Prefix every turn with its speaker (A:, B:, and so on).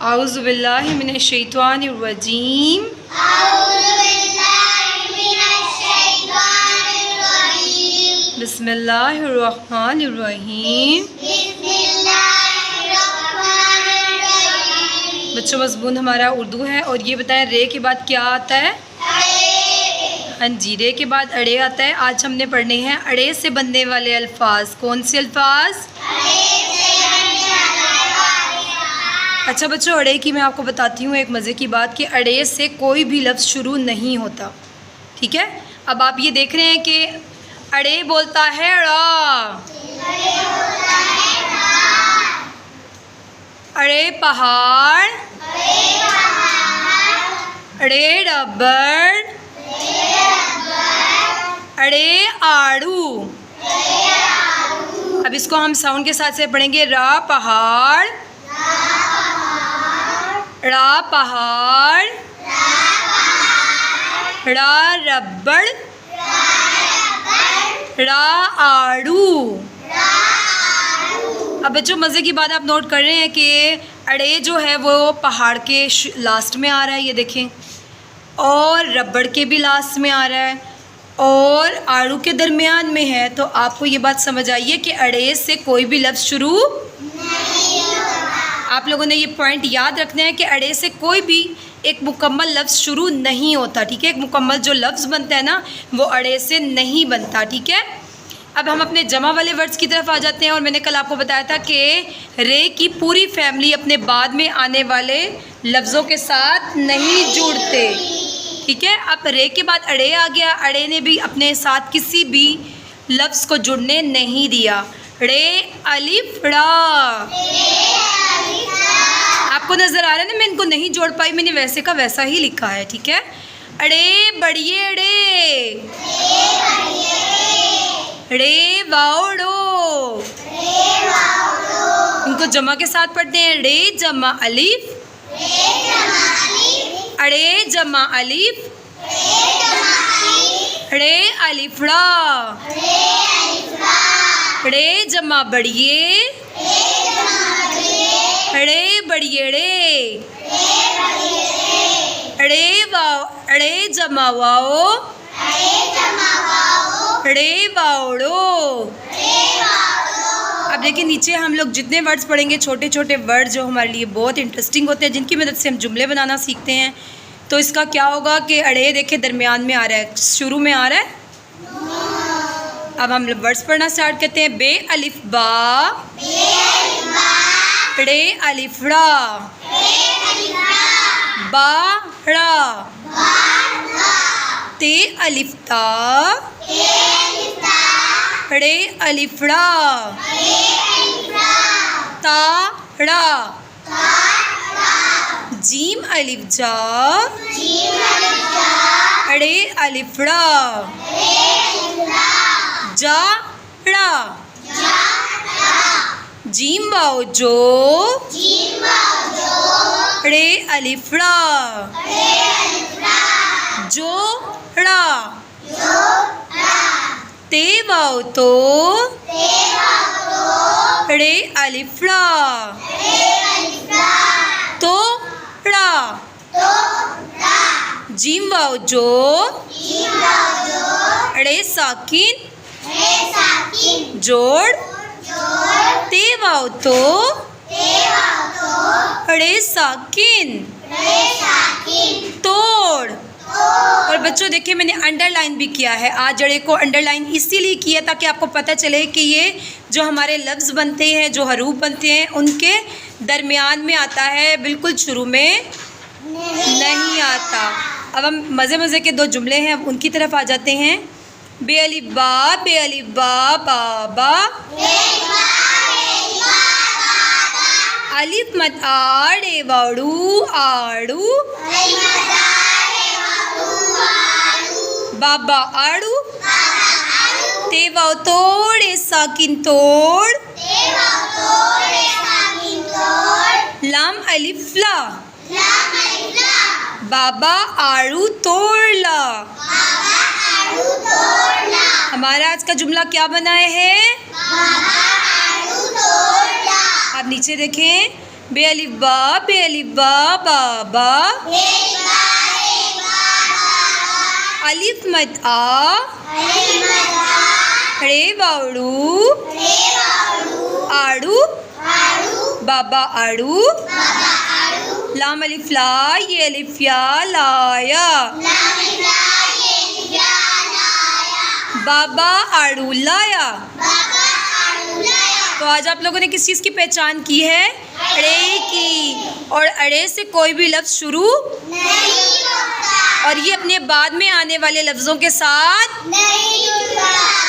A: औज़ु बिल्लाहि मिनश्शैतानिर रजीम। बिस्मिल्लाहिर रहमानिर रहीम। बच्चों, मज़मून हमारा उर्दू है और ये बताएं रे के बाद क्या आता है? हाँ जी, रे के बाद अड़े आता है। आज हमने पढ़ने हैं अड़े से बनने वाले अल्फाज। कौन से अल्फाज? अच्छा बच्चों, अड़े की मैं आपको बताती हूँ एक मज़े की बात कि अड़े से कोई भी लफ्ज़ शुरू नहीं होता। ठीक है, अब आप ये देख रहे हैं कि अड़े बोलता है रा, अड़े पहाड़, अड़े रबड़, अड़े आड़ू। अब इसको हम साउंड के साथ से पढ़ेंगे। रा पहाड़, रा पहाड़, रा रबड़, रा आड़ू। अब बच्चों मज़े की बात आप नोट कर रहे हैं कि अड़े जो है वो पहाड़ के लास्ट में आ रहा है, ये देखें, और रबड़ के भी लास्ट में आ रहा है और आड़ू के दरमियान में है। तो आपको ये बात समझ आइए कि अड़े से कोई भी लफ्ज़ शुरू नहीं होता। आप लोगों ने ये पॉइंट याद रखना है कि अड़े से कोई भी एक मुकम्मल लफ्ज़ शुरू नहीं होता। ठीक है, एक मुकम्मल जो लफ्ज़ बनता है ना वो अड़े से नहीं बनता। ठीक है, अब हम अपने जमा वाले वर्ड्स की तरफ आ जाते हैं। और मैंने कल आपको बताया था कि रे की पूरी फैमिली अपने बाद में आने वाले लफ्ज़ों के साथ नहीं जुड़ते। ठीक है, अब रे के बाद अड़े आ गया। अड़े ने भी अपने साथ किसी भी लफ्ज़ को जुड़ने नहीं दिया। रे अलिफ रा। आपको नज़र आ रहा है ना, मैं इनको नहीं जोड़ पाई, मैंने वैसे का वैसा ही लिखा है। ठीक है, अड़े बढ़िए अड़े, रे वाओड़ो। इनको जमा के साथ पढ़ते हैं। रे जमा अलिफ, अड़े जमा अलिफ, रे अलिफड़ा, रे जमा बढ़िए, रे बढ़िए रे, रे वाओ, अड़े जमा वाओ, रे वाओड़ो। अब देखिए नीचे हम लोग जितने वर्ड्स पढ़ेंगे, छोटे छोटे वर्ड जो हमारे लिए बहुत इंटरेस्टिंग होते हैं, जिनकी मदद से हम जुमले बनाना सीखते हैं। तो इसका क्या होगा कि अड़े देखिए दरमियान में आ रहा है, शुरू में आ रहा है। अब हम वर्ड्स पढ़ना स्टार्ट करते हैं। बे अलिफ बा, रे अलिफड़ा, बाड़ा, ते अलिफ्ता, रे अलिफड़ा, ताड़ा, जीम अलिफ जा, रे अलिफड़ा, जाड़ा, जीम वाओ जो, रे अलिफड़ा, जोड़ा, ते वाओ तो, रे अलिफड़ा, तोड़ा, जीम वाओ जो, रे साकिन, जोड़, ते वाओ तो, रे साकिन, तोड़। और बच्चों देखिए मैंने अंडरलाइन भी किया है। आज अड़े को अंडरलाइन इसीलिए किया ताकि आपको पता चले कि ये जो हमारे लफ्ज़ बनते हैं, जो हरूफ बनते हैं, उनके दरमियान में आता है, बिल्कुल शुरू में नहीं आता। अब हम मज़े के दो जुमले हैं, अब उनकी तरफ आ जाते हैं। बे अलिफ बा बाबा, अलिफ मत आड़े वाड़ू आड़ू, बाबा आड़ू, ते वाओ तोड़े साकिन तोड़, लाम अलिफ ला, बाबा आड़ू तोड़ला। हमारा आज का जुमला क्या बनाए है? आप नीचे देखें, बे अलिफ बा बाबा। अलिफ मद आ, रे वावड़ू, आड़ू, बाबा आड़ू। लाम अलिफ ला, ये अलिफ या, लाया। बाबा आड़ू लाया। तो आज आप लोगों ने किस चीज़ की पहचान की है? अड़े की। और अड़े से कोई भी लफ्ज़ शुरू नहीं होता और ये अपने बाद में आने वाले लफ्ज़ों के साथ नहीं जुड़ता।